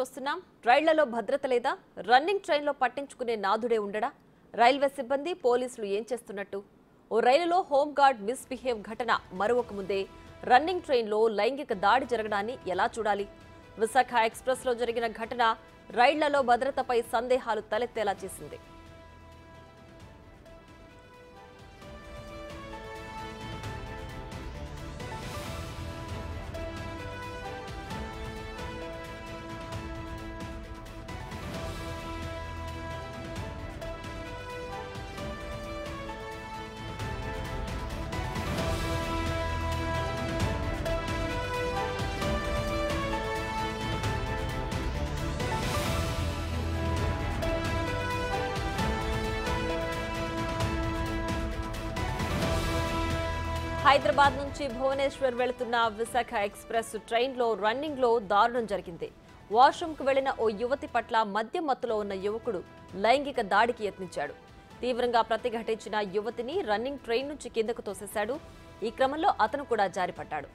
వస్తున్నాం. రైళ్లలో భద్రత లేదా? రన్నింగ్ ట్రైన్లో పట్టించుకునే నాదుడే ఉండడా? రైల్వే సిబ్బంది పోలీసులు ఏం చేస్తున్నట్టు? ఓ రైలులో హోంగార్డ్ మిస్బిహేవ్ ఘటన మరొక ముందే రన్నింగ్ ట్రైన్లో లైంగిక దాడి జరగడాన్ని ఎలా చూడాలి? విశాఖ ఎక్స్ప్రెస్లో జరిగిన ఘటన రైళ్లలో భద్రతపై సందేహాలు తలెత్తేలా చేసింది. హైదరాబాద్ నుంచి భువనేశ్వర్ వెళుతున్న విశాఖ ఎక్స్ప్రెస్ ట్రైన్లో రన్నింగ్లో దారుణం జరిగింది. వాష్రూమ్కు వెళ్లిన ఓ యువతి పట్ల మద్యం మత్తులో ఉన్న యువకుడు లైంగిక దాడికి యత్నించాడు. తీవ్రంగా ప్రతిఘటించిన యువతిని రన్నింగ్ ట్రైన్ నుంచి కిందకు తోసేశాడు. ఈ క్రమంలో అతను కూడా జారిపడ్డాడు.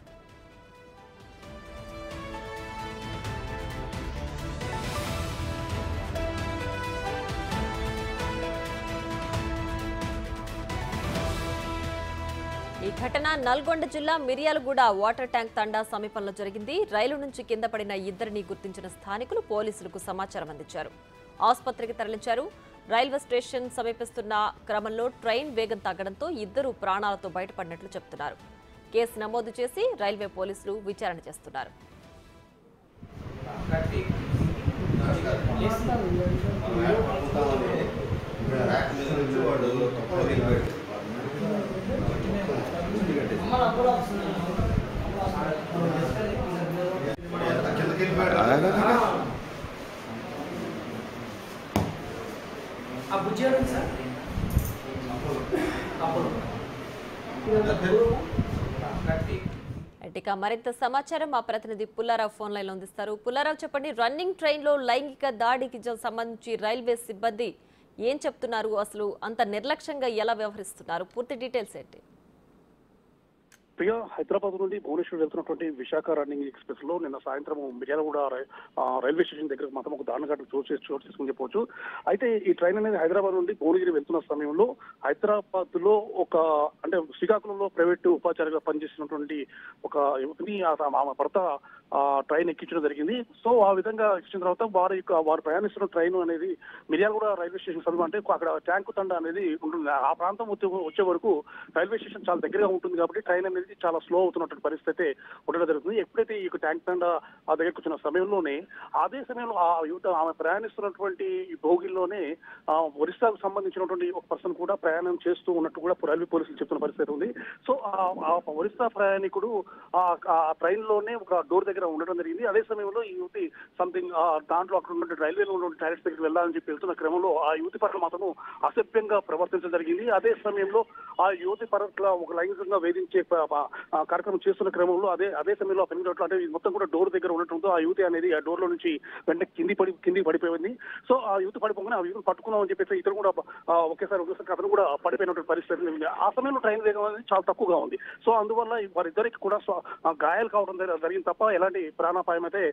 ఈ ఘటన నల్గొండ జిల్లా మిర్యాలగూడ వాటర్ ట్యాంక్ తండా సమీపంలో జరిగింది. రైలు నుంచి కింద పడిన ఇద్దరిని గుర్తించిన స్థానికులు పోలీసులకు సమాచారం అందించారు. ఆసుపత్రికి తరలించారు. రైల్వే స్టేషన్ సమీపిస్తున్న క్రమంలో ట్రైన్ వేగం తగ్గడంతో ఇద్దరు ప్రాణాలతో బయటపడినట్లు చెబుతున్నారు. కేసు నమోదు చేసి రైల్వే పోలీసులు విచారణ చేస్తున్నారు. ఇక మరింత సమాచారం మా ప్రతినిధి పుల్లారావు ఫోన్ లైన్ లో అందిస్తారు. పుల్లారావు, చెప్పండి, రన్నింగ్ ట్రైన్ లో లైంగిక దాడికి సంబంధించి రైల్వే సిబ్బంది ఏం చెప్తున్నారు? అసలు అంత నిర్లక్ష్యంగా ఎలా వ్యవహరిస్తున్నారు? పూర్తి డీటెయిల్స్ ఏంటి? ప్రియా, హైదరాబాద్ నుండి భువనేశ్వర్ వెళ్తున్నటువంటి విశాఖ రన్నింగ్ ఎక్స్ప్రెస్ లో నిన్న సాయంత్రం మిర్యాలగూడ రైల్వే స్టేషన్ దగ్గర మాత్రం ఒక దారుణ ఘటన చోటు చేసుకుని చెప్పవచ్చు. అయితే ఈ ట్రైన్ అనేది హైదరాబాద్ నుండి భువనగిరి వెళ్తున్న సమయంలో హైదరాబాద్ లో అంటే శ్రీకాకుళంలో ప్రైవేట్ ఉపాధ్యాయులుగా పనిచేసినటువంటి ఒక యువతిని ఆమె భర్త ట్రైన్ ఎక్కించడం జరిగింది. సో ఆ విధంగా ఎక్కించిన తర్వాత వారు ప్రయాణిస్తున్న ట్రైన్ అనేది మిర్యాలగూడ రైల్వే స్టేషన్ సమీపం, అంటే అక్కడ ట్యాంకు తండ అనేది ఉంటుంది. ఆ ప్రాంతం వచ్చే వరకు రైల్వే స్టేషన్ చాలా దగ్గరగా ఉంటుంది కాబట్టి ట్రైన్ అనేది చాలా స్లో అవుతున్నటువంటి పరిస్థితి ఉండడం జరుగుతుంది. ఎప్పుడైతే ఈ ట్యాంక్ తండ ఆ దగ్గరకు వచ్చిన సమయంలోనే అదే సమయంలో ఆ యువత ఆమె ప్రయాణిస్తున్నటువంటి భోగిల్లోనే ఒరిస్సాకు సంబంధించినటువంటి ఒక పర్సన్ కూడా ప్రయాణం చేస్తూ ఉన్నట్టు కూడా రైల్వే పోలీసులు చెప్తున్న పరిస్థితి ఉంది. సో ఆ ఒరిస్సా ప్రయాణికుడు ఆ ట్రైన్ లోనే ఒక డోర్ దగ్గర ఉండడం జరిగింది. అదే సమయంలో ఈ యువతి సంథింగ్ దాంట్లో అక్కడ ఉన్నటువంటి రైల్వేలో ఉన్న టాయిలెట్స్ దగ్గరికి వెళ్ళాలని చెప్పి వెళ్తున్న క్రమంలో ఆ యువతి పట్ల మాత్రం అసభ్యంగా ప్రవర్తించడం జరిగింది. అదే సమయంలో ఆ యువతి పట్ల ఒక లైంగికంగా వేధించే కార్యక్రమం చేస్తున్న క్రమంలో అదే సమయంలో ఆ పెళ్లి అంటే మొత్తం కూడా డోర్ దగ్గర ఉండటంతో ఆ యువతి అనేది ఆ డోర్ లో నుంచి వెంటనే కిందికి పడిపోయింది. సో ఆ యువతి పడిపోగానే ఆ యువతిని పట్టుకున్నామని చెప్పేసి ఇతను కూడా ఒకేసారి అతను కూడా పడిపోయినటువంటి పరిస్థితి ఉంది. ఆ సమయంలో ట్రైన్ వేగం అనేది చాలా తక్కువగా ఉంది. సో అందువల్ల వారిద్దరికి కూడా గాయాలు కావడం జరిగింది తప్ప ఎలాంటి ప్రాణాపాయం అయితే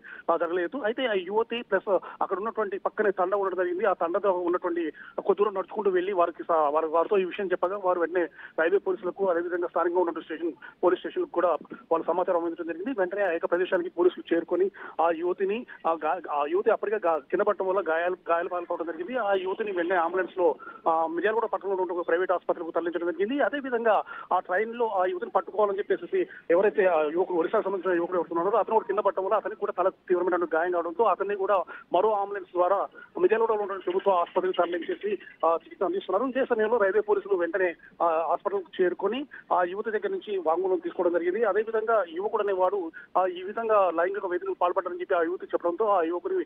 జరగలేదు. అయితే ఆ యువతి ప్లస్ అక్కడ ఉన్నటువంటి పక్కనే తండ ఉండడం జరిగింది. ఆ తండతో ఉన్నటువంటి కొద్ది దూరం నడుచుకుంటూ వెళ్లి వారితో ఈ విషయం చెప్పగా వారు వెంటనే రైల్వే పోలీసులకు అదేవిధంగా స్థానికంగా ఉన్నటువంటి పోలీస్ స్టేషన్ కూడా వాళ్ళు సమాచారం అందించడం జరిగింది. వెంటనే ఆ యొక్క ప్రదేశానికి పోలీసులు చేరుకొని ఆ యువతిని అప్పటికే కింద పడటం వల్ల గాయాలు పాల్పడడం జరిగింది. ఆ యువతిని వెంటనే అంబులెన్స్ లో మిర్యాలగూడ పట్టణంలో ఉన్న ఒక ప్రైవేట్ ఆసుపత్రికి తరలించడం జరిగింది. అదేవిధంగా ఆ ట్రైన్ లో ఆ యువతిని పట్టుకోవాలని చెప్పేసి ఎవరైతే ఒరిస్సాకు సంబంధించిన యువకుడు ఎవరుతున్నారో అతను కూడా కింద పడటం వల్ల అతనికి కూడా తల తీవ్రమైన గాయం కావడంతో అతన్ని కూడా మరో అంబులెన్స్ ద్వారా మిర్యాలగూడలో ఉన్న ప్రభుత్వ ఆసుపత్రికి తరలించేసి చికిత్స అందిస్తున్నారు. ఇదే సమయంలో రైల్వే పోలీసులు వెంటనే హాస్పిటల్ చేరుకొని ఆ యువతి దగ్గర నుంచి వాంగ్మూలం తీసుకోవడం జరిగింది. అదేవిధంగా యువకుడు అనేవాడు ఈ విధంగా లైంగిక వేధింపులు పాల్పడ్డారని చెప్పి ఆ యువతి చెప్పడంతో ఆ యువకుని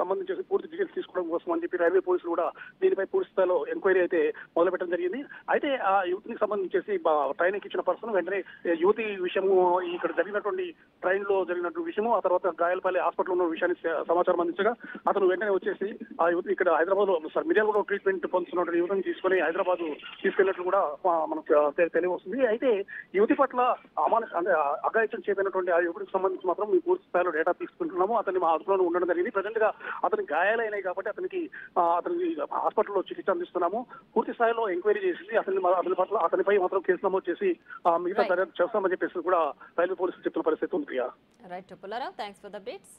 సంబంధించి పూర్తి డీటెయిల్స్ తీసుకోవడం కోసం అని చెప్పి రైల్వే పోలీసులు కూడా దీనిపై పూర్తి స్థాయిలో ఎంక్వైరీ అయితే మొదలుపెట్టడం జరిగింది. అయితే ఆ యువతికి సంబంధించేసి ట్రైన్ ఎక్కించిన పర్సన్ వెంటనే యువతి విషయము ఇక్కడ జరిగినటువంటి ట్రైన్ లో జరిగిన గాయపడినట్టు విషయము, ఆ తర్వాత గాయాలపల్లి హాస్పిటల్ ఉన్న విషయాన్ని సమాచారం అందించగా అతను వెంటనే వచ్చేసి ఆ యువతి ఇక్కడ హైదరాబాద్ లో మిర్యాలగూడ ట్రీట్మెంట్ పొందుతున్న యువతని తీసుకొని హైదరాబాద్ తీసుకెళ్లినట్లు కూడా మనకు తెలియవస్తుంది. అయితే యువతి పట్ల అంటే అఘాయిత్యం చేయబడినటువంటి ఆ యువతికి సంబంధించి మాత్రం మీ పూర్తి స్థాయిలో డేటా తీసుకుంటున్నాము. అతన్ని మా అదుపులో ఉండడం జరిగింది. ప్రజెంట్ గా అతని గాయాలైనాయి కాబట్టి అతనికి హాస్పిటల్లో చికిత్స అందిస్తున్నాము. పూర్తి స్థాయిలో ఎంక్వైరీ చేసి అతనిపై మాత్రం కేసు నమోదు చేసి మిగతా దర్యాప్తు చేస్తామని చెప్పేసి కూడా రైల్వే పోలీసులు చెప్తున్న పరిస్థితి ఉంది. Right Pullarao, thanks for the updates.